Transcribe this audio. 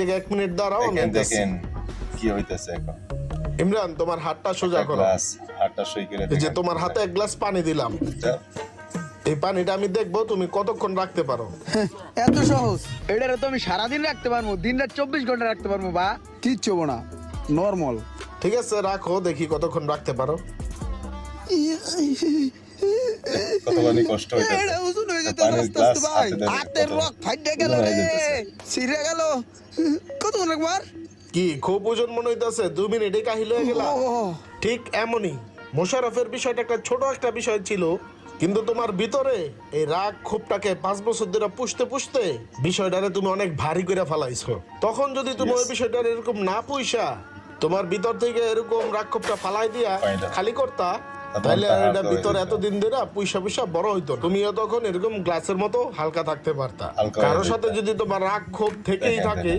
এক মিনিট দাঁড়াও, দেখেন কি হইতেছে এখন। ইমরান তোমার হাতটা সোজা করো। হাতটা সই করে এই যে তোমার হাতে এক গ্লাস পানি দিলাম, এই পানিটা আমি দেখবো তুমি কতক্ষণ রাখতে পারো। এত সহজ? এটারে তো আমি সারাদিন রাখতে পারবো, দিন রাত 24 ঘন্টা রাখতে পারবো বা কিচ্ছু হবো না, নর্মাল। ঠিক আছে রাখো, দেখি কতক্ষণ রাখতে পারো। কতখানি কষ্ট হইতেছে। এটা ওজন হয়ে যেতে পানির আস্তে গ্লাস আস্তে ভাই, হাতে ধরে হাতের কত রক ফাইটে গেল ওজন রে, হয়ে যেতেছে। ছিঁড়ে গেল। কতক্ষণ একবার? কি খুব ওজন মনে হইতেছে? 2 মিনিটে কাহিল হয়ে গেল। ও, ঠিক এমনই মোশাররফের বিষয়টা একটা ছোট একটা বিষয় ছিল, কিন্তু তোমার ভিতরে এই রাগ ক্ষোভটাকে 5 বছর ধরে পুষতে পুষতে বিষয়টারে তুমি অনেক ভারী করে ফেলাইছো। তখন যদি তুমি ওই বিষয়টার এরকম না পুষা তোমার ভিতর থেকে এরকম রাগ ক্ষোভটা ফালাই দিয়া খালি করতা, তাহলে এটা ভিতর এতদিন ধরে পুষা পুষা বড় হইতো। তুমিও তখন এরকম গ্লাসের মতো হালকা থাকতে পারতা। কারোর সাথে যদি তোমার রাগ ক্ষোভ থেকেই থাকে